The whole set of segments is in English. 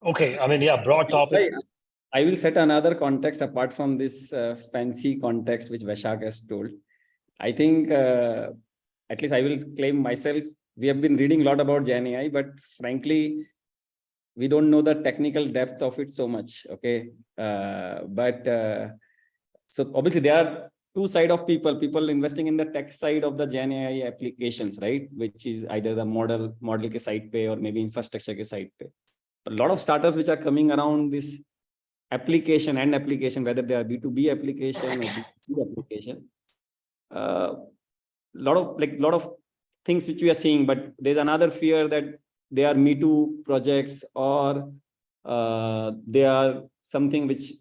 Okay, I mean, yeah, broad topic. I will set another context apart from this fancy context which Vaishak has told. I think, at least I will claim myself, we have been reading a lot about Gen AI, but frankly, we don't know the technical depth of it so much. Okay. So obviously there are two sides of people investing in the tech side of the Gen AI applications, right? Which is either the model ke side pe or maybe infrastructure ke side pe. A lot of startups which are coming around this application, whether they are B2B application or B2C application. Lot of things which we are seeing, but there's another fear that they are Me Too projects, or they are something which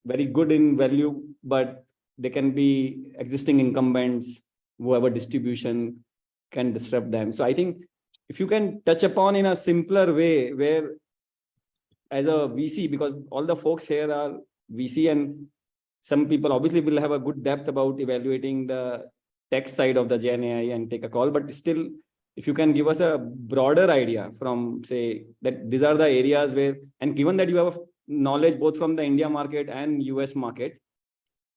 very good in value, but they can be existing incumbents, whoever distribution can disrupt them. So I think if you can touch upon in a simpler way, where as a VC, because all the folks here are VC, and some people obviously will have a good depth about evaluating the tech side of the Gen AI and take a call, but still, if you can give us a broader idea from, say, that these are the areas where, and given that you have knowledge both from the India market and US market,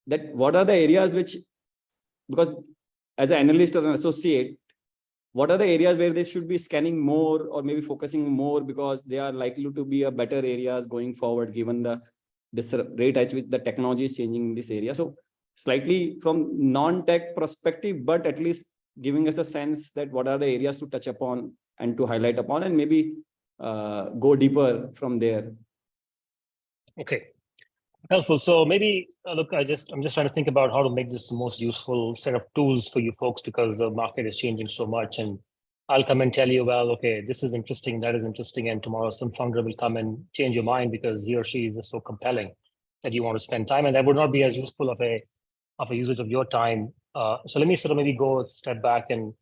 that what are the areas which, because as an analyst or an associate, what are the areas where they should be scanning more or maybe focusing more, because they are likely to be a better areas going forward, given the rate at which the technology is changing in this area. So slightly from non-tech perspective, but at least giving us a sense that what are the areas to touch upon and to highlight upon, and maybe go deeper from there. Okay, helpful. So maybe look, I'm just trying to think about how to make this the most useful set of tools for you folks, because the market is changing so much, and I'll come and tell you, well, okay, this is interesting, that is interesting, and tomorrow some founder will come and change your mind because he or she is just so compelling that you want to spend time, and that would not be as useful of a usage of your time. So let me sort of maybe go a step back, and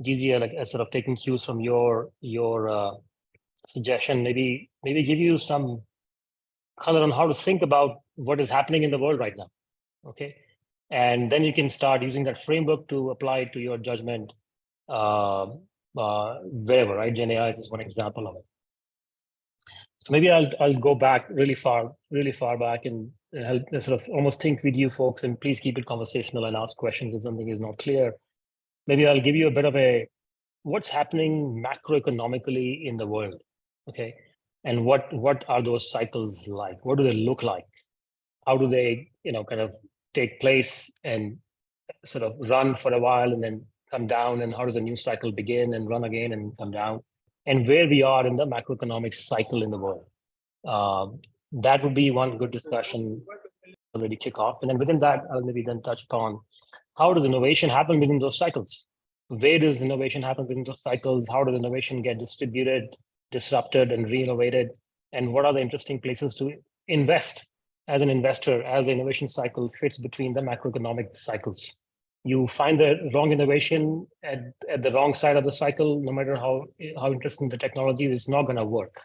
Gizia, like sort of taking cues from your suggestion, maybe give you some color on how to think about what is happening in the world right now. Okay, and then you can start using that framework to apply it to your judgment wherever, right? Gen AI is one example of it. So maybe I'll go back really far back and help sort of almost think with you folks, and please keep it conversational and ask questions if something is not clear. Maybe I'll give you a bit of a what's happening macroeconomically in the world, okay? And what are those cycles like? What do they look like? How do they, kind of take place and sort of run for a while and then come down? And how does a new cycle begin and run again and come down? And where we are in the macroeconomic cycle in the world. That would be one good discussion already kick off. And then within that, I'll maybe then touch upon how does innovation happen within those cycles? Where does innovation happen within those cycles? How does innovation get distributed, disrupted, and re-innovated? And what are the interesting places to invest as an investor, as the innovation cycle fits between the macroeconomic cycles? You find the wrong innovation at the wrong side of the cycle, no matter how interesting the technology is, it's not going to work.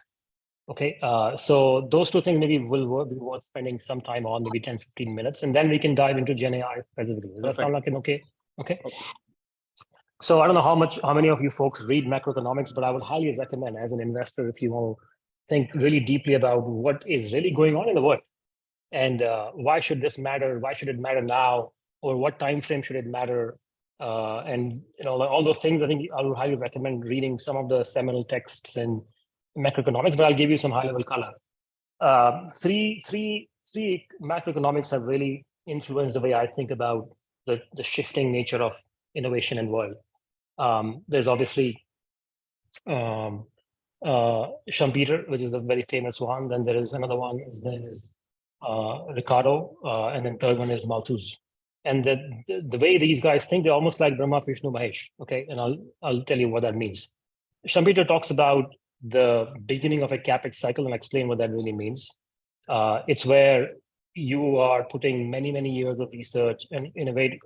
Okay, so those two things maybe will be worth spending some time on, maybe 10, 15 minutes, and then we can dive into Gen AI specifically. Does that sound like an okay? Okay. So I don't know how many of you folks read macroeconomics, but I would highly recommend as an investor, if you want to think really deeply about what is really going on in the world, and why should this matter? Why should it matter now? Or what time frame should it matter? And all those things. I think I would highly recommend reading some of the seminal texts in macroeconomics, but I'll give you some high-level color. Three macroeconomics have really influenced the way I think about the shifting nature of innovation in world. There's obviously Schumpeter, which is a very famous one. Then there is another one. His name is Ricardo, and then third one is Malthus. And the way these guys think, they're almost like Brahma, Vishnu, Mahesh. Okay, and I'll tell you what that means. Schumpeter talks about the beginning of a capex cycle, and explain what that really means. It's where you are putting many years of research and innovate.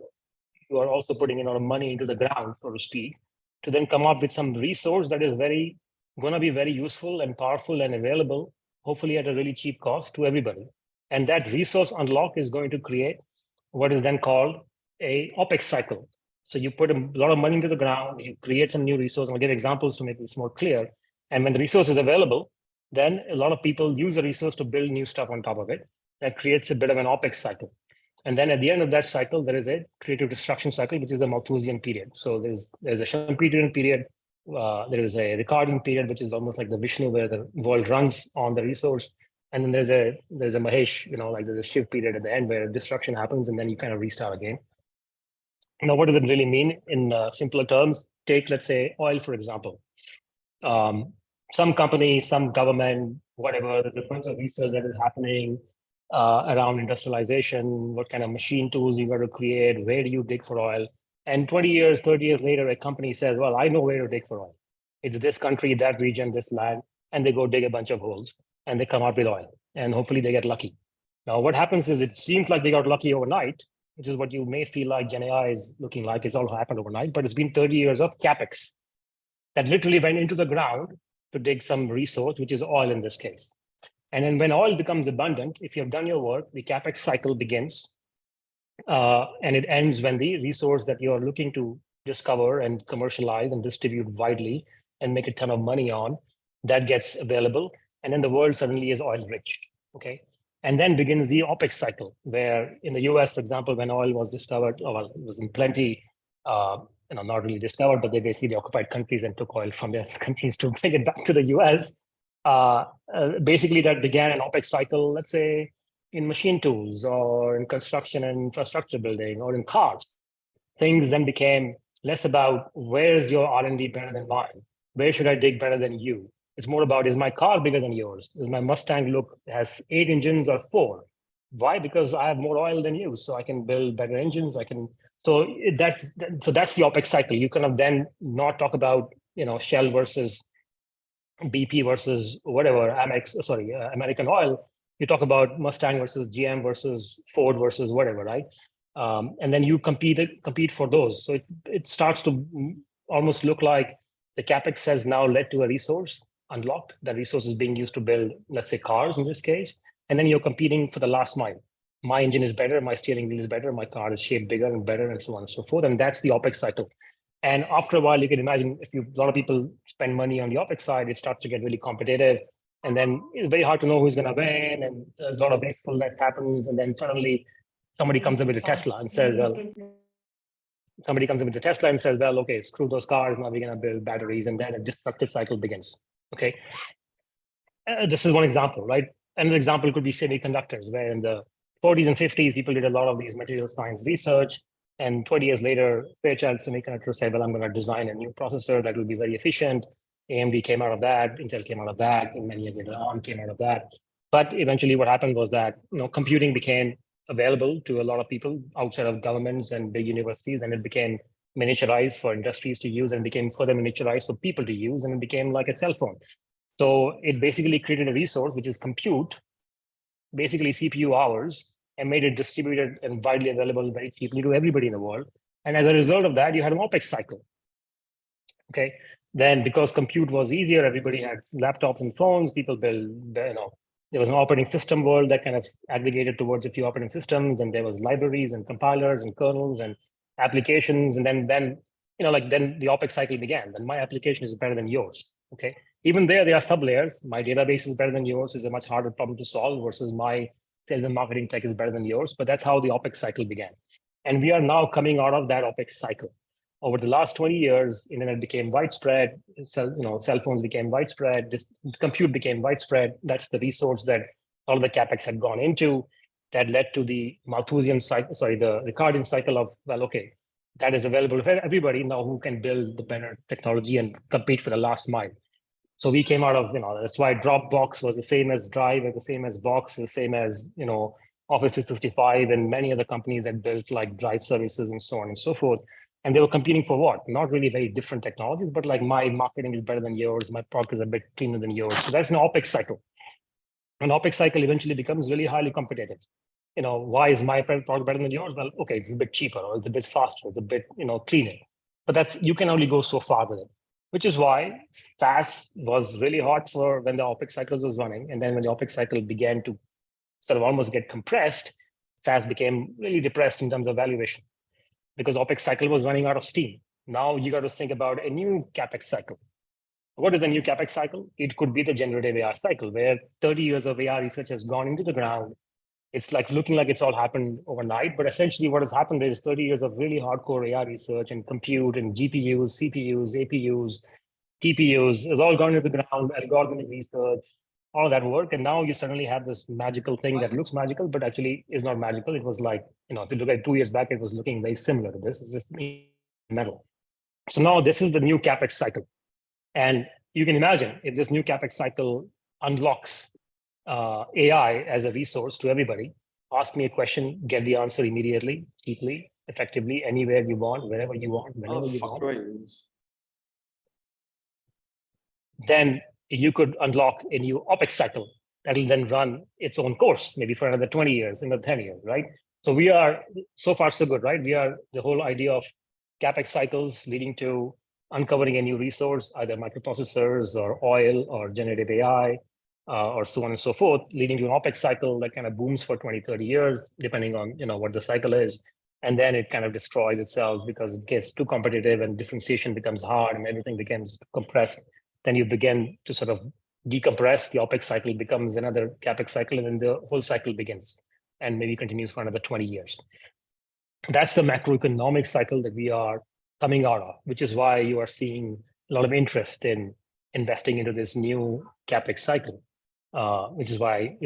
You are also putting a lot of money into the ground, so to speak, to then come up with some resource that is going to be very useful and powerful and available, hopefully at a really cheap cost to everybody. And that resource unlock is going to create what is then called a opex cycle. So you put a lot of money into the ground, you create some new resource, and I'll give examples to make this more clear. And when the resource is available, Then a lot of people use the resource to build new stuff on top of it. That creates a bit of an opex cycle. And then at the end of that cycle, there is a creative destruction cycle, which is a Malthusian period. So there's a Schumpeterian period, there is a Ricardian period, which is almost like the Vishnu, where the world runs on the resource. And then there's a Mahesh, like there's a Shiv period at the end where destruction happens, and then you kind of restart again. Now, what does it really mean in simpler terms? Take, let's say, oil, for example. Some company, some government, whatever, there's a bunch of research that is happening around industrialization, what kind of machine tools you got to create, where do you dig for oil? And 20 years, 30 years later, a company says, well, I know where to dig for oil. It's this country, that region, this land, and they go dig a bunch of holes and they come out with oil, and hopefully they get lucky. Now, what happens is it seems like they got lucky overnight, which is what you may feel like Gen AI is looking like. It's all happened overnight, but it's been 30 years of capex that literally went into the ground to dig some resource, which is oil in this case. And then when oil becomes abundant, if you've done your work, the capex cycle begins, and it ends when the resource that you're looking to discover and commercialize and distribute widely and make a ton of money on, that gets available. And then the world suddenly is oil rich, okay? And then begins the opex cycle, where in the US, for example, when oil was discovered, well, it was in plenty, not really discovered, but they basically occupied countries and took oil from their countries to bring it back to the US. Basically, that began an opex cycle, let's say, in machine tools or in construction and infrastructure building or in cars. Things then became less about where's your R&D better than mine? Where should I dig better than you? It's more about, is my car bigger than yours? Does my Mustang has 8 engines or 4? Why? Because I have more oil than you, so I can build better engines. So that's the opex cycle. You kind of then not talk about Shell versus BP versus whatever, American Oil. You talk about Mustang versus GM versus Ford versus whatever, right? And then you compete for those. So it starts to almost look like the capex has now led to a resource unlocked. That resource is being used to build, let's say, cars in this case. And then you're competing for the last mile. My engine is better, my steering wheel is better, my car is shaped bigger and better, and so on and so forth. And that's the opex cycle. And after a while, you can imagine if a lot of people spend money on the opex side, it starts to get really competitive. And then it's very hard to know who's going to win. And a lot of wastefulness happens. And then suddenly somebody comes in with a Tesla and says, well, okay, screw those cars. Now we're going to build batteries. And then a destructive cycle begins. Okay. This is one example, right? Another example could be semiconductors, where in the 40s and 50s, people did a lot of these material science research. And 20 years later, Fairchild Semiconductor said, well, I'm going to design a new processor that will be very efficient. AMD came out of that, Intel came out of that, and many years later, ARM came out of that. But eventually what happened was that computing became available to a lot of people outside of governments and big universities, and it became miniaturized for industries to use, and became further miniaturized for people to use, and it became like a cell phone. So it basically created a resource, which is compute, basically CPU hours, and made it distributed and widely available very cheaply to everybody in the world. And as a result of that, you had an opex cycle. Okay. Then because compute was easier, everybody had laptops and phones, people built, there was an operating system world that kind of aggregated towards a few operating systems, and there was libraries and compilers and kernels and applications. And then the opex cycle began. Then my application is better than yours. Okay. Even there are sub-layers. My database is better than yours, is a much harder problem to solve, versus my sales and marketing tech is better than yours. But that's how the opex cycle began. And we are now coming out of that opex cycle. Over the last 20 years, internet became widespread, cell phones became widespread, compute became widespread. That's the resource that all of the capex had gone into. That led to the Malthusian cycle, the Ricardian cycle of, well, okay, that is available for everybody now who can build the better technology and compete for the last mile. So we came out of, that's why Dropbox was the same as Drive, or the same as Box, the same as, Office 365, and many other companies that built like Drive services and so on and so forth. And they were competing for what? Not really very different technologies, but like my marketing is better than yours, my product is a bit cleaner than yours. So that's an opex cycle. An opex cycle eventually becomes really highly competitive. Why is my product better than yours? Well, okay, it's a bit cheaper, or it's a bit faster, it's a bit, cleaner. But you can only go so far with it, which is why SaaS was really hot for when the opex cycle was running. And then when the opex cycle began to sort of almost get compressed, SaaS became really depressed in terms of valuation, because opex cycle was running out of steam. Now you got to think about a new capex cycle. What is the new capex cycle? It could be the generative AI cycle, where 30 years of AI research has gone into the ground. It's like looking like it's all happened overnight, but essentially what has happened is 30 years of really hardcore AI research and compute and GPUs, CPUs, APUs, TPUs has all gone into the ground, algorithmic research, all of that work. And now you suddenly have this magical thing that looks magical, but actually is not magical. It was like, if you look at 2 years back, it was looking very similar to this. It's just metal. So now this is the new capex cycle. And you can imagine if this new capex cycle unlocks AI as a resource to everybody, ask me a question, get the answer immediately, cheaply, effectively, anywhere you want, wherever you want, whenever you want. Then you could unlock a new opex cycle that'll then run its own course, maybe for another 20 years, another 10 years, right? So we are, so far so good, right? We are the whole idea of capex cycles leading to uncovering a new resource, either microprocessors or oil or generative AI, or so on and so forth, leading to an opex cycle that kind of booms for 20, 30 years, depending on what the cycle is. And then it kind of destroys itself because it gets too competitive and differentiation becomes hard and everything becomes compressed. Then you begin to sort of decompress, the opex cycle becomes another capex cycle, and then the whole cycle begins and maybe continues for another 20 years. That's the macroeconomic cycle that we are coming out of, which is why you are seeing a lot of interest in investing into this new capex cycle, which is why,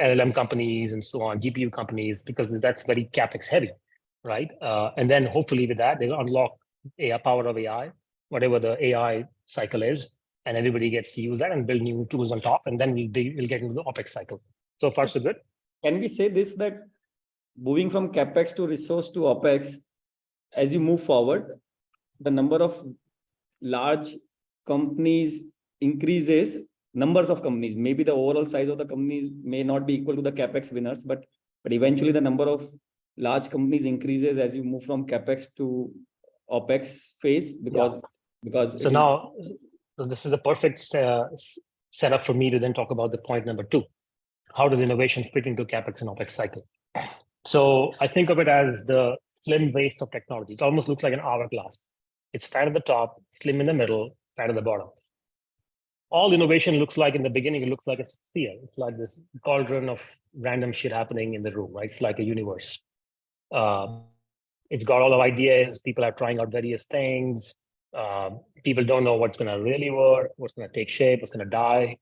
LLM companies and so on, GPU companies, because that's very capex heavy, right? And then hopefully with that, they'll unlock AI, power of AI, whatever the AI cycle is, and everybody gets to use that and build new tools on top, and then we'll get into the opex cycle. So far, so good. Can we say this, that moving from capex to resource to opex, as you move forward, the number of large companies increases, numbers of companies, maybe the overall size of the companies may not be equal to the capex winners, but eventually the number of large companies increases as you move from capex to opex phase, because so now this is a perfect setup for me to then talk about the point number 2. How does innovation fit into capex and opex cycle? So I think of it as the slim waist of technology. It almost looks like an hourglass. It's fat at the top, slim in the middle, fat at the bottom. All innovation looks like in the beginning, it looks like a sphere. It's like this cauldron of random shit happening in the room, right? It's like a universe. It's got all of ideas. People are trying out various things. People don't know what's going to really work, what's going to take shape, what's going to die.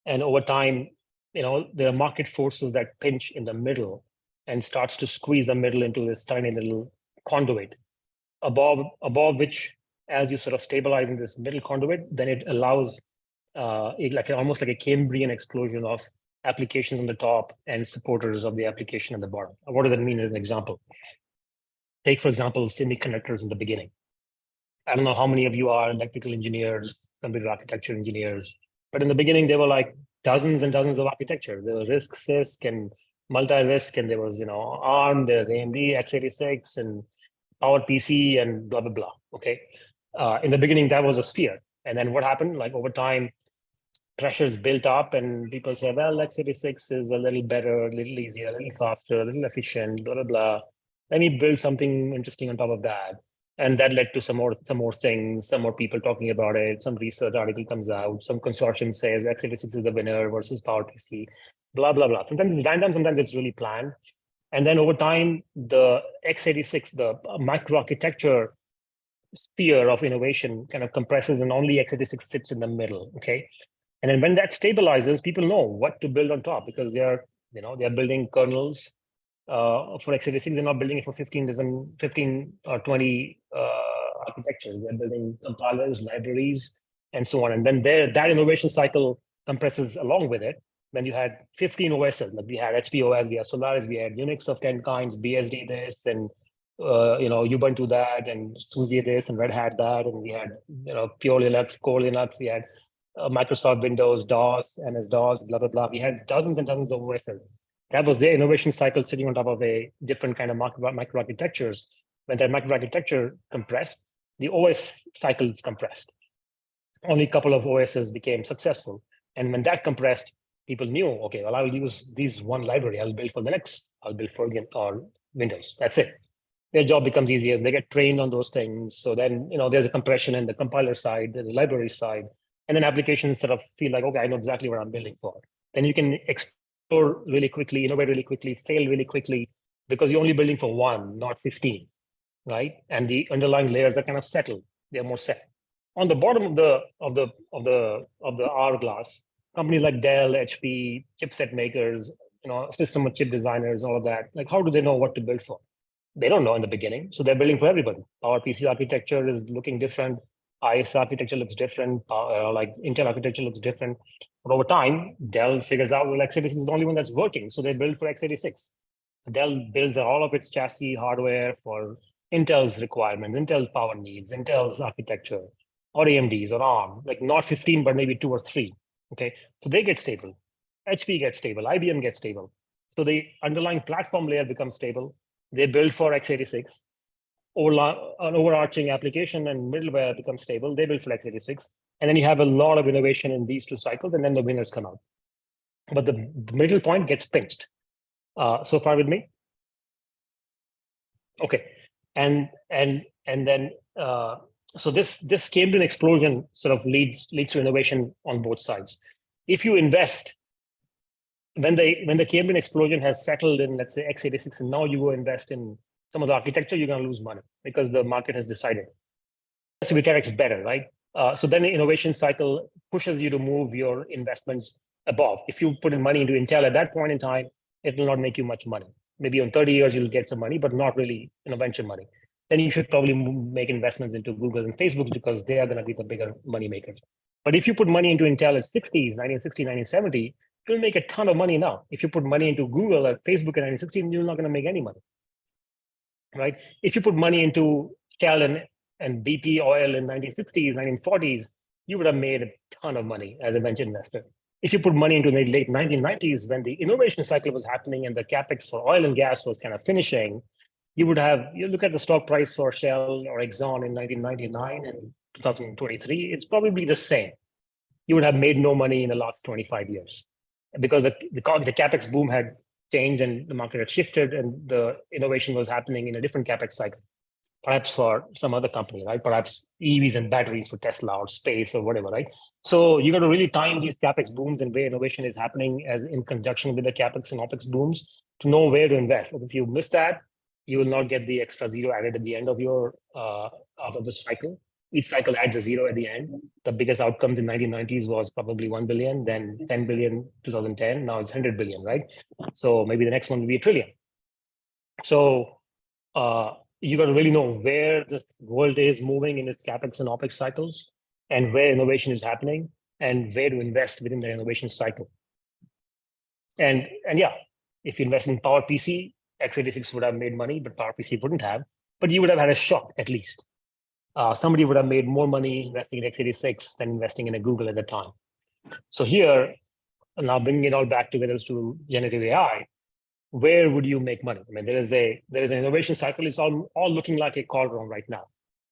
And over time, there are market forces that pinch in the middle and starts to squeeze the middle into this tiny little conduit above which, as you sort of stabilize in this middle conduit, then it allows almost like a Cambrian explosion of applications on the top and supporters of the application at the bottom. What does that mean as an example? Take, for example, semiconductors in the beginning. I don't know how many of you are electrical engineers, computer architecture engineers, but in the beginning, there were like dozens and dozens of architecture. There was RISC, CISC, and multi-RISC, and there was, ARM, there's AMD, x86, and PowerPC, and blah, blah, blah, okay? In the beginning, that was a sphere. And then what happened? Like over time, pressures built up and people said, well, x86 is a little better, a little easier, a little faster, a little efficient, blah, blah, blah. Let me build something interesting on top of that. And that led to some more things, some more people talking about it, some research article comes out, some consortium says x86 is the winner versus PowerPC, blah, blah, blah. Sometimes it's random, sometimes it's really planned. And then over time, the x86, the microarchitecture sphere of innovation kind of compresses and only x86 sits in the middle, okay? And then when that stabilizes, people know what to build on top because they're building kernels for x86. They're not building it for 15 or 20 architectures. They're building compilers, libraries, and so on. And then that innovation cycle compresses along with it. When you had 15 OSs, like we had HP OS, we had Solaris, we had Unix of 10 kinds, BSD this, and Ubuntu that, and SUSE this, and Red Hat that, and we had pure Linux, core Linux, we had Microsoft Windows, DOS, MS-DOS, blah, blah, blah. We had dozens and dozens of OSs. That was their innovation cycle sitting on top of a different kind of microarchitectures. When that microarchitecture compressed, the OS cycle is compressed. Only a couple of OSs became successful. And when that compressed, people knew, okay, well, I'll use these one library. I'll build for Linux, I'll build for Windows. That's it. their job becomes easier. They get trained on those things. So then, there's a compression in the compiler side, there's a library side, and then applications sort of feel like, okay, I know exactly what I'm building for. Then you can explore really quickly, innovate really quickly, fail really quickly, because you're only building for one, not 15, right? And the underlying layers are kind of settled. They're more set. On the bottom of the hourglass, companies like Dell, HP, chipset makers, system of chip designers, all of that, like how do they know what to build for? They don't know in the beginning, so they're building for everybody. Our PC architecture is looking different. IS architecture looks different. Like Intel architecture looks different. But over time, Dell figures out, well, x86 is the only one that's working, so they build for x86. Dell builds all of its chassis hardware for Intel's requirements, Intel's power needs, Intel's architecture, or AMD's or ARM, like not 15, but maybe 2 or 3. Okay, so they get stable. HP gets stable. IBM gets stable. So the underlying platform layer becomes stable. They build for x86. An overarching application and middleware becomes stable. They build for x86. And then you have a lot of innovation in these two cycles, and then the winners come out. But the middle point gets pinched. So far with me? Okay. And then so this Cambrian explosion sort of leads to innovation on both sides. If you invest when the Cambrian explosion has settled in, let's say, x86, and now you go invest in some of the architecture, you're going to lose money because the market has decided. So we 10x better, right? So then the innovation cycle pushes you to move your investments above. If you put in money into Intel at that point in time, it will not make you much money. Maybe in 30 years, you'll get some money, but not really venture money. Then you should probably make investments into Google and Facebook because they are going to be the bigger money makers. But if you put money into Intel at 60s, 1960, 1970, you'll make a ton of money now. If you put money into Google or Facebook in 1916, you're not going to make any money, right? If you put money into Shell and BP oil in 1960s, 1940s, you would have made a ton of money as a venture investor. If you put money into the late 1990s, when the innovation cycle was happening and the capex for oil and gas was kind of finishing, you look at the stock price for Shell or Exxon in 1999 and 2023, it's probably the same. You would have made no money in the last 25 years because the capex boom had changed and the market had shifted and the innovation was happening in a different capex cycle, perhaps for some other company, right? Perhaps EVs and batteries for Tesla or space or whatever, right? So you got to really time these capex booms and where innovation is happening as in conjunction with the capex and opex booms to know where to invest. But if you miss that, you will not get the extra zero added at the end of your out of the cycle. Each cycle adds a zero at the end. The biggest outcomes in 1990s was probably 1 billion, then 10 billion, 2010. Now it's 100 billion, right? So maybe the next one will be $1 trillion. So you got to really know where the world is moving in its capex and opex cycles, and where innovation is happening, and where to invest within the innovation cycle. And yeah, if you invest in PowerPC, x86 would have made money, but PowerPC wouldn't have. But you would have had a shot at least. Somebody would have made more money investing in x86 than investing in a Google at the time. So here, now bringing it all back together to generative AI, where would you make money? I mean, there is an innovation cycle. It's all looking like a cauldron right now.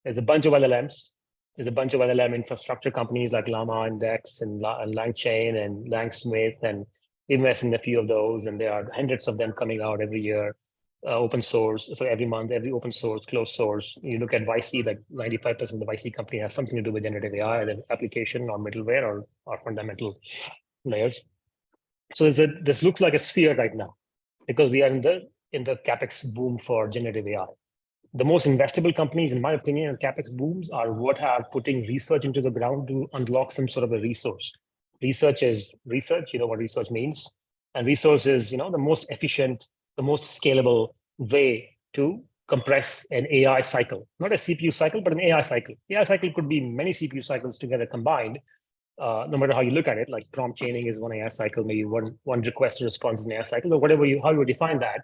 There's a bunch of LLMs. There's a bunch of LLM infrastructure companies like Llama and Dex and LangChain and Langsmith, and invest in a few of those. And there are hundreds of them coming out every year. Open source, so every month, every open source, closed source. You look at YC, like 95% of the YC company has something to do with generative AI, either application or middleware or fundamental layers. So this looks like a sphere right now because we are in the capex boom for generative AI. The most investable companies, in my opinion, in capex booms are what are putting research into the ground to unlock some sort of a resource. Research is research. You know what research means, and resource is the most efficient, the most scalable way to compress an AI cycle, not a CPU cycle, but an AI cycle. AI cycle could be many CPU cycles together combined, no matter how you look at it. Like prompt chaining is one AI cycle, maybe one request to response is an AI cycle, or how you define that.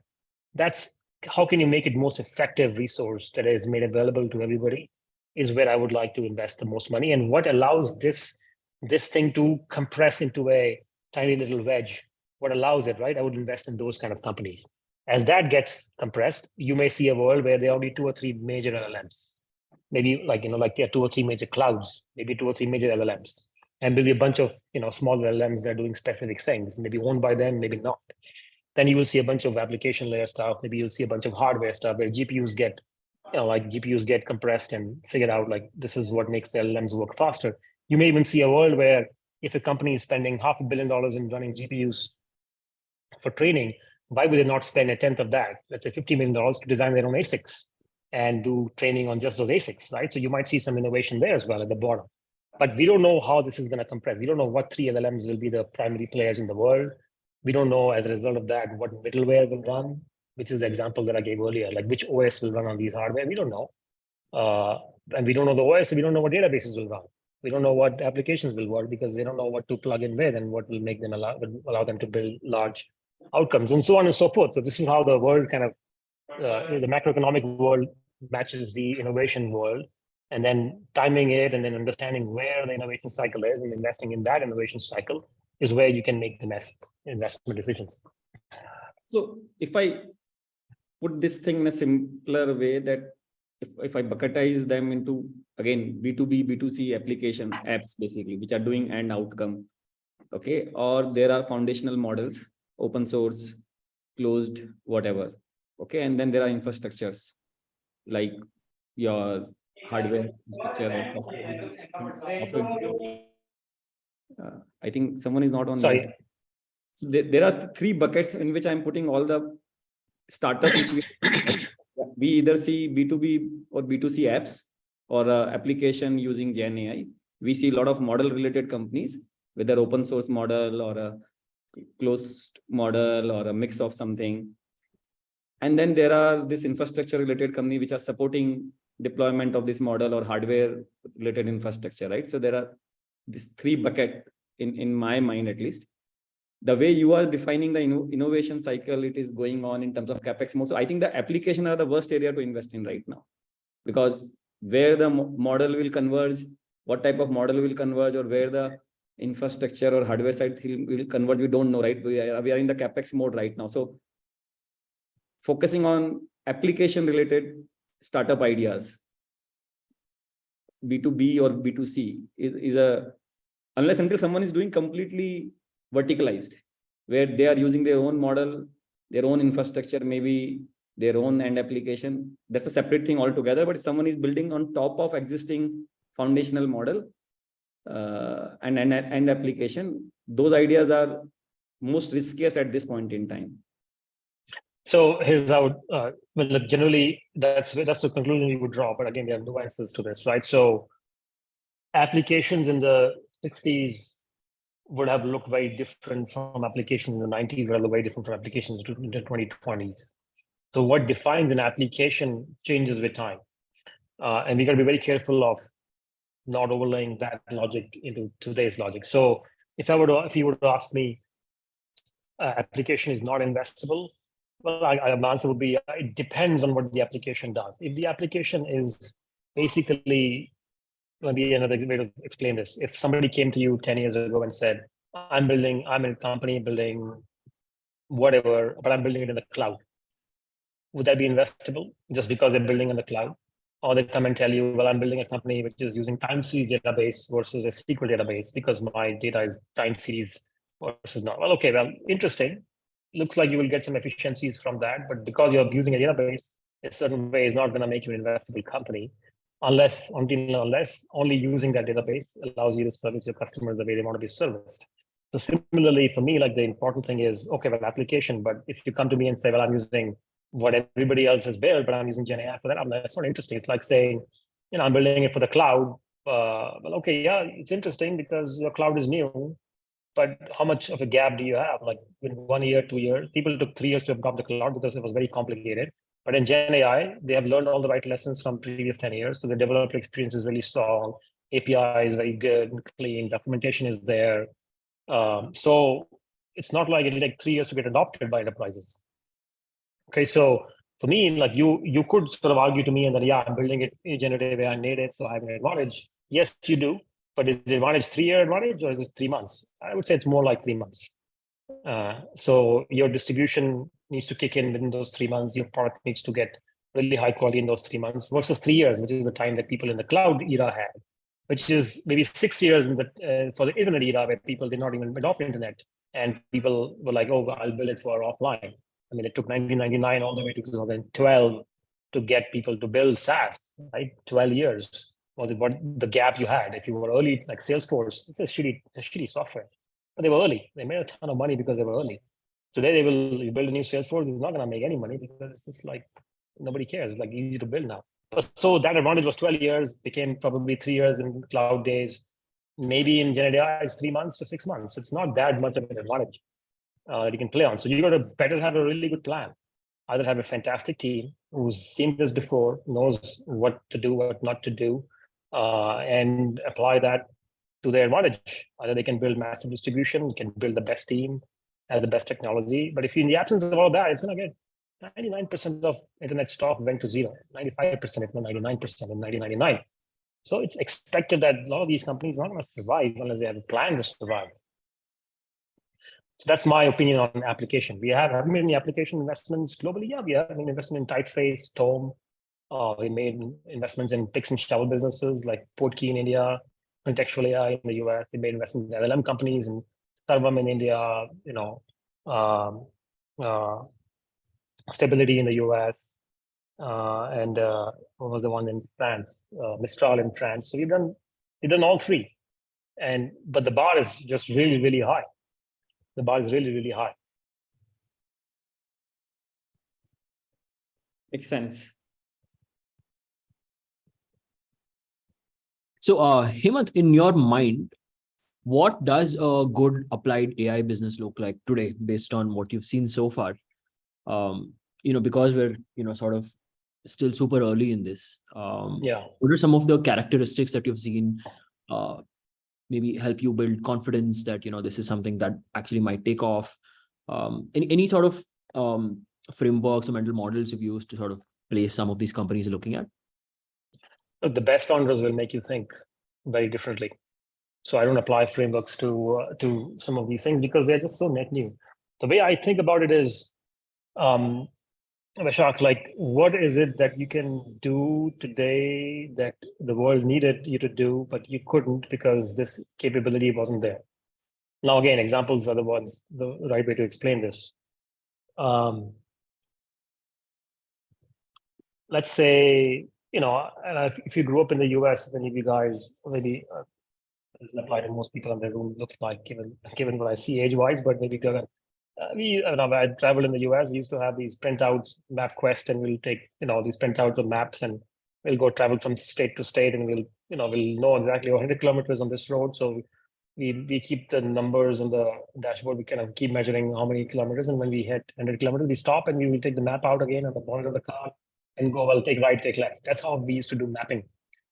That's how can you make it most effective resource that is made available to everybody is where I would like to invest the most money. And what allows this thing to compress into a tiny little wedge, what allows it, right? I would invest in those kind of companies. As that gets compressed, you may see a world where there are only 2 or 3 major LLMs. Maybe like there are 2 or 3 major clouds, maybe 2 or 3 major LLMs. And maybe a bunch of small LLMs that are doing specific things, maybe owned by them, maybe not. Then you will see a bunch of application layer stuff. Maybe you'll see a bunch of hardware stuff where GPUs get like GPUs get compressed and figured out like this is what makes the LLMs work faster. You may even see a world where if a company is spending $500 million in running GPUs for training, why would they not spend a tenth of that, let's say $50 million, to design their own ASICs and do training on just those ASICs, right? So you might see some innovation there as well at the bottom. But we don't know how this is going to compress. We don't know what 3 LLMs will be the primary players in the world. We don't know, as a result of that, what middleware will run, which is the example that I gave earlier, like which OS will run on these hardware. We don't know. And we don't know the OS, so we don't know what databases will run. We don't know what applications will work because they don't know what to plug in with and what will make them allow them to build large outcomes, and so on and so forth. So this is how the world kind of, the macroeconomic world matches the innovation world, and then timing it and then understanding where the innovation cycle is and investing in that innovation cycle is where you can make the best investment decisions. So if I put this thing in a simpler way, that if I bucketize them into, again, B2B, B2C application apps, basically, which are doing end outcome, okay, or there are foundational models, open source, closed, whatever, okay, and then there are infrastructures like your hardware infrastructure or software infrastructure. I think someone is not on mute. So there are 3 buckets in which I'm putting all the startups which we either see B2B or B2C apps or application using Gen AI. We see a lot of model related companies, whether open source model or a closed model or a mix of something. And then there are this infrastructure related company which are supporting deployment of this model or hardware related infrastructure, right? So there are these 3 buckets in my mind, at least. The way you are defining the innovation cycle, it is going on in terms of capex mode. So I think the application are the worst area to invest in right now, because where the model will converge, what type of model will converge, or where the infrastructure or hardware side will converge, we don't know, right? We are in the capex mode right now. So focusing on application related startup ideas, B2B or B2C is a, unless until someone is doing completely verticalized, where they are using their own model, their own infrastructure, maybe their own end application. That's a separate thing altogether. But if someone is building on top of existing foundational model and end application, those ideas are most riskiest at this point in time. So here's how, well, generally that's the conclusion we would draw. But again, there are nuances to this, right? So applications in the 60s would have looked very different from applications in the 90s, would look very different from applications in the 2020s. So what defines an application changes with time. And we got to be very careful of not overlaying that logic into today's logic. So if you were to ask me, application is not investable, well, my answer would be, it depends on what the application does. If the application is basically, maybe another way to explain this, if somebody came to you 10 years ago and said, I'm a company building whatever, but I'm building it in the cloud, would that be investable just because they're building in the cloud? Or they come and tell you, well, I'm building a company which is using time series database versus a SQL database because my data is time series versus not. Well, okay, well, interesting. Looks like you will get some efficiencies from that, but because you're using a database a certain way is not going to make you an investable company unless only using that database allows you to service your customers the way they want to be serviced. So similarly, for me, like the important thing is, okay, well, application, but if you come to me and say, well, I'm using what everybody else has built, but I'm using Gen AI for that, that's not interesting. It's like saying, I'm building it for the cloud. Well, okay, yeah, it's interesting because your cloud is new, but how much of a gap do you have? Like in 1 year, 2 years, people took 3 years to adopt the cloud because it was very complicated. But in Gen AI, they have learned all the right lessons from previous 10 years. So the developer experience is really strong. API is very good and clean. Documentation is there. So it's not like it'll take 3 years to get adopted by enterprises. Okay, so for me, like you could sort of argue to me and that, yeah, I'm building it in generative AI native, so I have an advantage. Yes, you do. But is the advantage 3-year advantage or is it 3 months? I would say it's more like 3 months. So your distribution needs to kick in within those 3 months. Your product needs to get really high quality in those 3 months versus 3 years, which is the time that people in the cloud era had, which is maybe 6 years for the internet era where people did not even adopt internet. And people were like, oh, I'll build it for offline. I mean, it took 1999 all the way to 2012 to get people to build SaaS, right? 12 years was what the gap you had. If you were early, like Salesforce, it's a shitty software, but they were early. They made a ton of money because they were early. Today, you build a new Salesforce, it's not going to make any money because it's just like nobody cares. It's like easy to build now. So that advantage was 12 years, became probably 3 years in cloud days. Maybe in Generative AI, it's 3 months to 6 months. It's not that much of an advantage that you can play on. So you got to better have a really good plan. Either have a fantastic team who's seen this before, knows what to do, what not to do, and apply that to their advantage. Either they can build massive distribution, can build the best team, have the best technology. But if you're in the absence of all that, it's going to get 99% of internet stock went to zero, 95%, if not 99% in 1999. So it's expected that a lot of these companies are not going to survive unless they have a plan to survive. So that's my opinion on application. We have made any application investments globally? Yeah, we have an investment in Typeface, Tome. We made investments in picks and shovel businesses like Portkey in India, Contextual AI in the US. We made investments in LLM companies and Sarvam in India, Stability in the US, and what was the one in France? Mistral in France. So we've done all three, but the bar is just really, really high. The bar is really, really high. Makes sense. So, Hemant, in your mind, what does a good applied AI business look like today, based on what you've seen so far? Because we're sort of still super early in this. What are some of the characteristics that you've seen? Maybe help you build confidence that this is something that actually might take off. Any sort of frameworks or mental models you've used to sort of place some of these companies you're looking at? The best founders will make you think very differently. So I don't apply frameworks to some of these things because they're just so net new. The way I think about it is, Vishak, like, what is it that you can do today that the world needed you to do, but you couldn't because this capability wasn't there? Now, again, examples are the right way to explain this. Let's say, if you grew up in the US, then you guys maybe doesn't apply to most people in the room, looks like, given what I see age-wise, but maybe I traveled in the US. We used to have these printouts, MapQuest, and we'll take these printouts of maps, and we'll go travel from state to state, and we'll know exactly 100 kilometers on this road. So we keep the numbers on the dashboard. We kind of keep measuring how many kilometers, and when we hit 100 kilometers, we stop and we will take the map out again on the bonnet of the car and go, well, take right, take left. That's how we used to do mapping.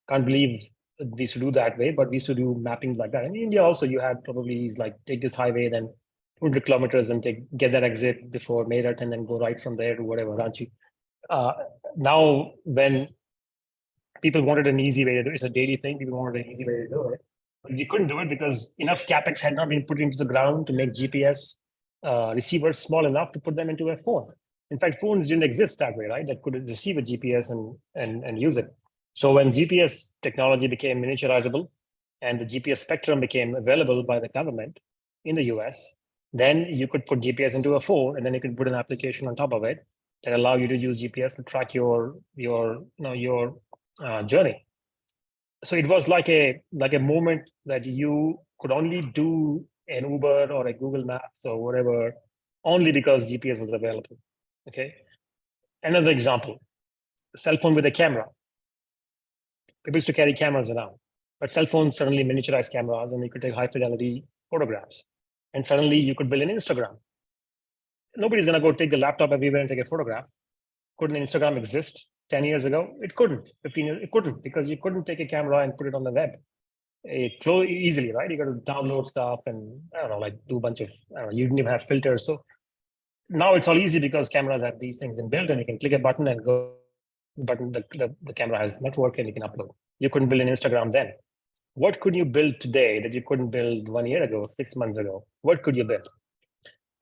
Can't believe we used to do that way, but we used to do mapping like that. In India also, you had probably like take this highway, then 200 kilometers and get that exit before Meerut, and then go right from there to whatever, Ranchi. Now, when people wanted an easy way to do it, it's a daily thing, people wanted an easy way to do it, but you couldn't do it because enough capex had not been put into the ground to make GPS receivers small enough to put them into a phone. In fact, phones didn't exist that way, right? That could receive a GPS and use it. So when GPS technology became miniaturizable and the GPS spectrum became available by the government in the US, then you could put GPS into a phone, and then you could put an application on top of it that allow you to use GPS to track your journey. So it was like a moment that you could only do an Uber or a Google Maps or whatever only because GPS was available. Okay. Another example, a cell phone with a camera. People used to carry cameras around, but cell phones suddenly miniaturized cameras, and you could take high fidelity photographs. And suddenly you could build an Instagram. Nobody's going to go take the laptop everywhere and take a photograph. Couldn't Instagram exist 10 years ago? It couldn't. 15 years, it couldn't, because you couldn't take a camera and put it on the web easily, right? You got to download stuff and do a bunch of, you didn't even have filters. So now it's all easy because cameras have these things inbuilt, and you can click a button and go. The camera has network and you can upload. You couldn't build an Instagram then. What could you build today that you couldn't build 1 year ago, 6 months ago? What could you build?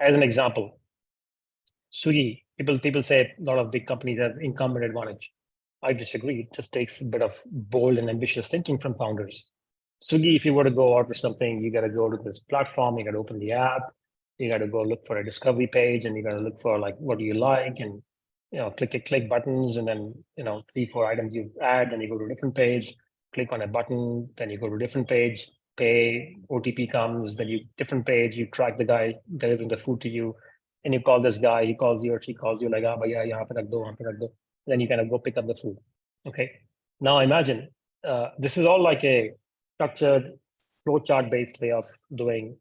As an example, Swiggy. People say a lot of big companies have incumbent advantage. I disagree. It just takes a bit of bold and ambitious thinking from founders. Swiggy, if you were to go order something, you got to go to this platform, you got to open the app, you got to go look for a discovery page, and you got to look for like, what do you like? And click buttons, and then 3-4 items you add, then you go to a different page, click on a button, then you go to a different page, pay, OTP comes, then you different page, you track the guy delivering the food to you, and you call this guy, he calls you or she calls you like, bhaiya, yahan pe rakh do, wahan pe rakh do. Then you kind of go pick up the food. Okay. Now imagine this is all like a structured flowchart based way of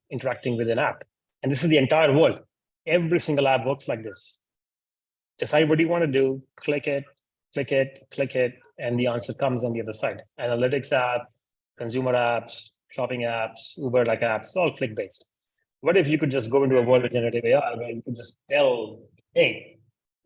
interacting with an app. And this is the entire world. Every single app works like this. Decide what you want to do, click it, and the answer comes on the other side. Analytics app, consumer apps, shopping apps, Uber-like apps, all click-based. What if you could just go into a world of generative AI where you could just tell, hey,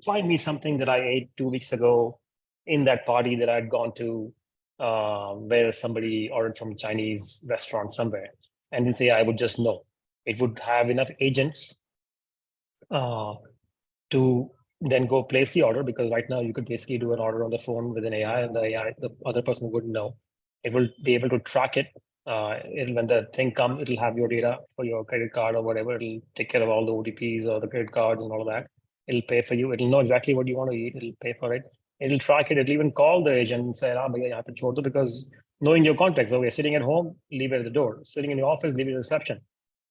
find me something that I ate 2 weeks ago in that party that I'd gone to, where somebody ordered from a Chinese restaurant somewhere. And this AI would just know. It would have enough agents to then go place the order, because right now you could basically do an order on the phone with an AI, and the other person wouldn't know. It will be able to track it. When the thing comes, it'll have your data for your credit card or whatever. It'll take care of all the OTPs or the credit cards and all of that. It'll pay for you. It'll know exactly what you want to eat. It'll pay for it. It'll track it. It'll even call the agent and say, bhaiya, yahan pe chhod do, because knowing your context. So we're sitting at home, leave it at the door. Sitting in the office, leave it at reception.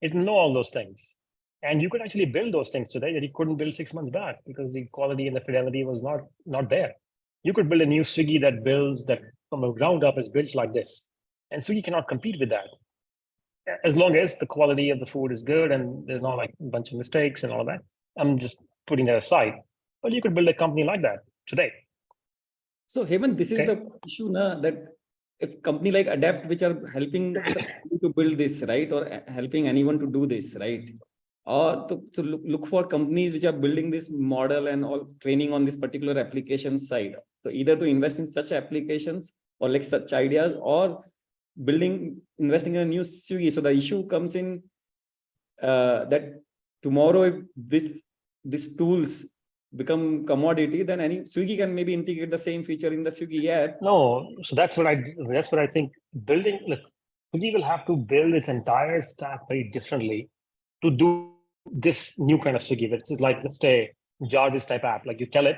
It'll know all those things. And you could actually build those things today that you couldn't build 6 months back because the quality and the fidelity was not there. You could build a new Swiggy that builds that from the ground up is built like this. And Swiggy cannot compete with that. As long as the quality of the food is good and there's not like a bunch of mistakes and all of that. I'm just putting that aside. But you could build a company like that today. So Hemant, this is the issue now, that if company like Adapt, which are helping to build this, right, or helping anyone to do this, right, or to look for companies which are building this model and all training on this particular application side. So either to invest in such applications or like such ideas, or investing in a new Swiggy. So the issue comes in that tomorrow, if these tools become commodity, then any Swiggy can maybe integrate the same feature in the Swiggy app. No, so that's what I think. Swiggy will have to build its entire stack very differently to do this new kind of Swiggy, which is like, let's say, Jarvis type app. Like you tell it,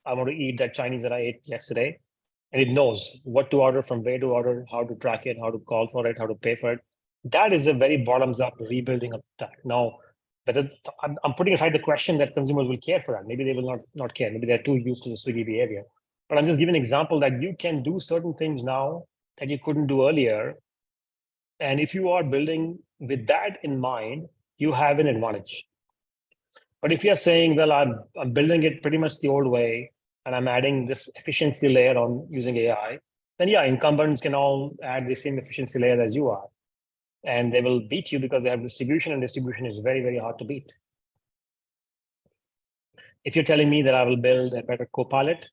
I want to eat that Chinese that I ate yesterday, and it knows what to order, from where to order, how to track it, how to call for it, how to pay for it. That is a very bottoms-up rebuilding of the stack. Now, I'm putting aside the question that consumers will care for that. Maybe they will not care. Maybe they're too used to the Swiggy behavior. But I'm just giving an example that you can do certain things now that you couldn't do earlier. And if you are building with that in mind, you have an advantage. But if you're saying, well, I'm building it pretty much the old way, and I'm adding this efficiency layer on using AI, then yeah, incumbents can all add the same efficiency layer as you are. And they will beat you because they have distribution, and distribution is very, very hard to beat. If you're telling me that I will build a better Copilot,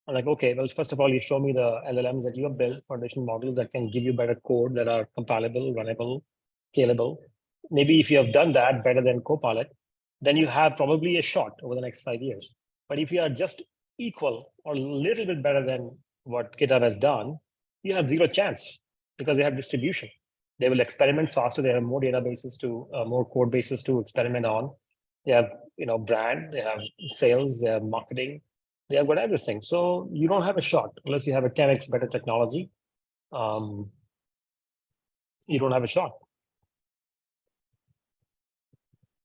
I'm like, okay, well, first of all, you show me the LLMs that you have built, foundation models that can give you better code, that are compilable, runnable, scalable. Maybe if you have done that better than Copilot, then you have probably a shot over the next 5 years. But if you are just equal or a little bit better than what GitHub has done, you have zero chance, because they have distribution. They will experiment faster. They have more databases more code bases to experiment on. They have, brand, they have sales, they have marketing, they have got everything. So you don't have a shot unless you have a 10x better technology. You don't have a shot.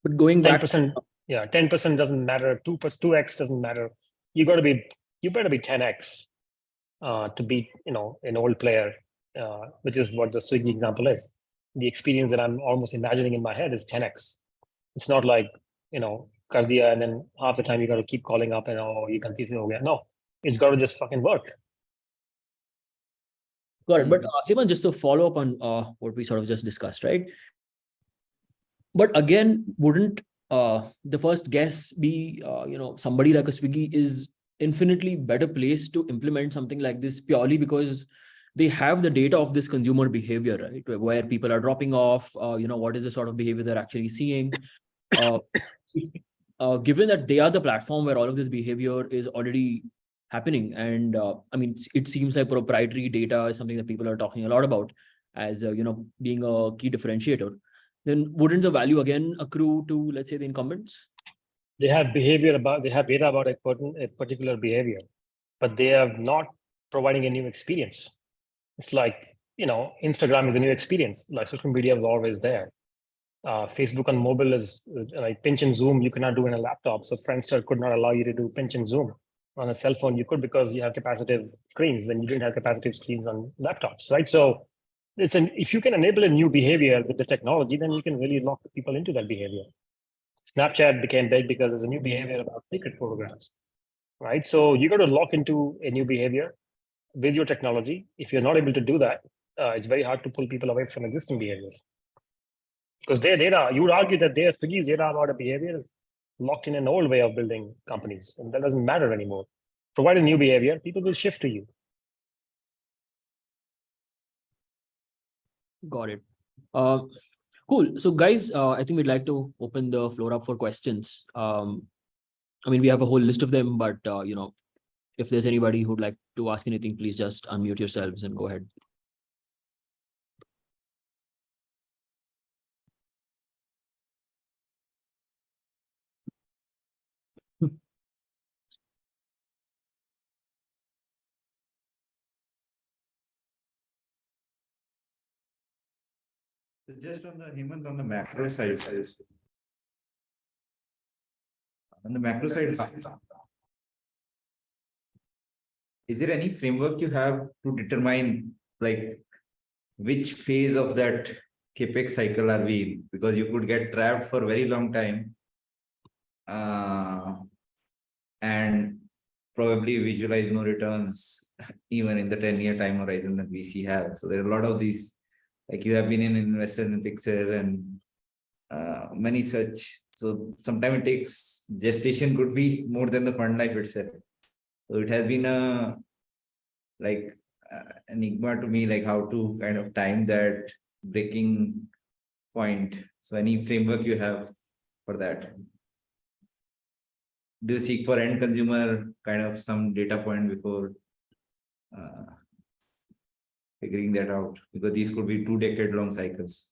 But going back, 10%, 10% doesn't matter. 2x doesn't matter. You better be 10x to beat, an old player, which is what the Swiggy example is. The experience that I'm almost imagining in my head is 10x. It's not like, kar diya, and then half the time you got to keep calling up and, ye ganti se ho gaya. No, it's got to just fucking work. got it. But Hemant, just to follow up on what we sort of just discussed, right? But again, wouldn't the first guess be, somebody like a Swiggy is infinitely better placed to implement something like this purely because they have the data of this consumer behavior, right? Where people are dropping off, what is the sort of behavior they're actually seeing. Given that they are the platform where all of this behavior is already happening, and it seems like proprietary data is something that people are talking a lot about as being a key differentiator, then wouldn't the value again accrue to, let's say, the incumbents? they have data about a particular behavior, but they are not providing a new experience. It's like, Instagram is a new experience. Like social media was always there. Facebook on mobile is like pinch and zoom. You cannot do in a laptop. So Friendster could not allow you to do pinch and zoom. On a cell phone, you could because you have capacitive screens, and you didn't have capacitive screens on laptops, right? So if you can enable a new behavior with the technology, then you can really lock people into that behavior. Snapchat became big because there's a new behavior about naked photographs, right? So you got to lock into a new behavior with your technology. If you're not able to do that, it's very hard to pull people away from existing behaviors. Because their data, you would argue that their Swiggy's data about a behavior is locked in an old way of building companies, and that doesn't matter anymore. Provide a new behavior, people will shift to you. Got it. Cool. So guys, I think we'd like to open the floor up for questions. I mean, we have a whole list of them, but if there's anybody who'd like to ask anything, please just unmute yourselves and go ahead. Just on the Hemant, on the macro side. On the macro side, is there any framework you have to determine like which phase of that capex cycle are we in? Because you could get trapped for a very long time and probably visualize no returns even in the 10-year time horizon that VC have. So there are a lot of these, like you have been an investor in Pixel and many such. So sometimes it takes, gestation could be more than the fund life itself. So it has been a enigma to me, like how to kind of time that breaking point. So any framework you have for that? Do you seek for end consumer kind of some data point before figuring that out? Because these could be 2-decade-long cycles.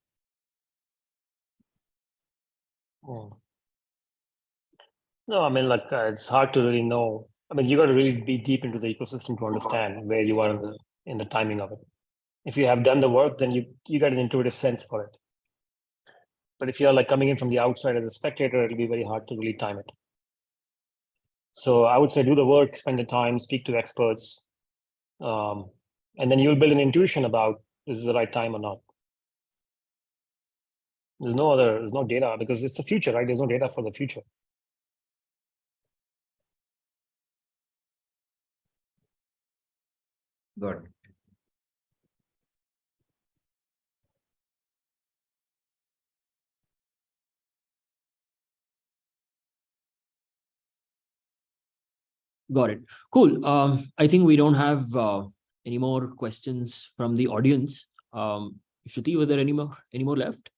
No, I mean, it's hard to really know. I mean, you got to really be deep into the ecosystem to understand where you are in the timing of it. If you have done the work, then you got an intuitive sense for it. But if you're like coming in from the outside as a spectator, it'll be very hard to really time it. So I would say do the work, spend the time, speak to experts, and then you'll build an intuition about this is the right time or not. There's no data because it's the future, right? There's no data for the future. Got it. Got it. Cool. I think we don't have any more questions from the audience. Shruti, were there any more left?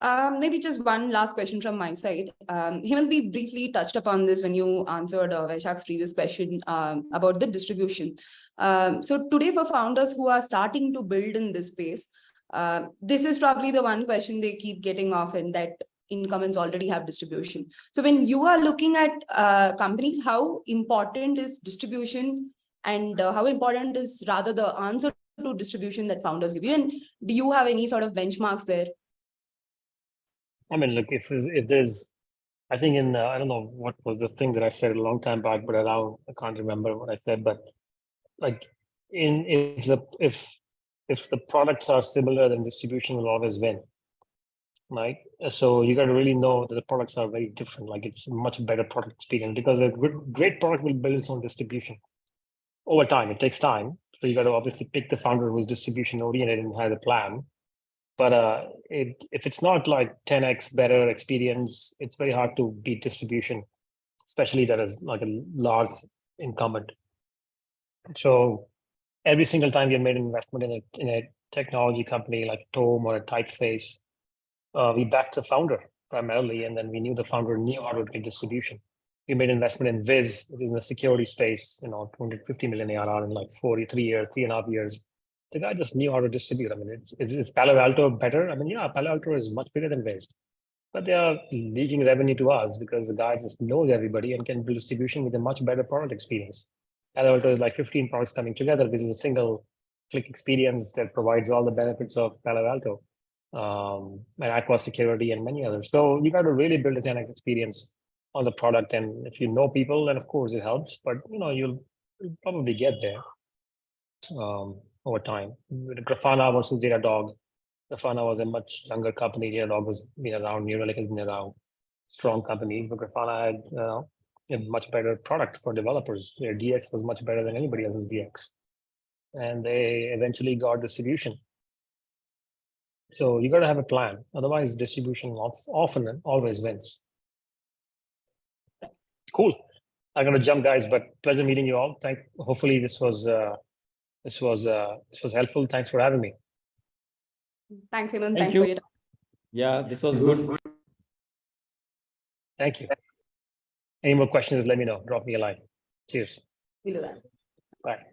Maybe just one last question from my side. Hemant, we briefly touched upon this when you answered Vaishak's previous question about the distribution. So today for founders who are starting to build in this space, this is probably the one question they keep getting often, that incumbents already have distribution. So when you are looking at companies, how important is distribution, and how important is rather the answer to distribution that founders give you? And do you have any sort of benchmarks there? I mean, look, if there's, I think I don't know what was the thing that I said a long time back, but I can't remember what I said, but like if the products are similar, then distribution will always win, right? So you got to really know that the products are very different. Like it's a much better product experience because a great product will build its own distribution over time. It takes time. So you got to obviously pick the founder who's distribution oriented and has a plan. But if it's not like 10x better experience, it's very hard to beat distribution, especially that is like a large incumbent. So every single time we made an investment in a technology company like Tome or a Typeface, we backed the founder primarily, and then we knew the founder knew how to get distribution. We made investment in Viz, which is in the security space, 250 million ARR in like 3.5 years. The guy just knew how to distribute. I mean, is Palo Alto better? I mean, yeah, Palo Alto is much bigger than Viz. but they are leaking revenue to us because the guy just knows everybody and can build distribution with a much better product experience. Palo Alto is like 15 products coming together. This is a single click experience that provides all the benefits of Palo Alto, and Aqua Security and many others. So you got to really build a 10x experience on the product. And if you know people, then of course it helps, but you'll probably get there over time. With Grafana versus Datadog, Grafana was a much younger company. Datadog was been around, New Relic has been around, strong companies, but Grafana had a much better product for developers. Their DX was much better than anybody else's DX. And they eventually got distribution. So you got to have a plan. Otherwise, distribution often and always wins. Cool. I'm going to jump, guys, but pleasure meeting you all. Hopefully this was helpful. Thanks for having me. Thanks, Hemant. Thank Thanks you. for your time. Yeah, this was good. Thank you. Any more questions, let me know. Drop me a line. Cheers. We'll do that. Bye.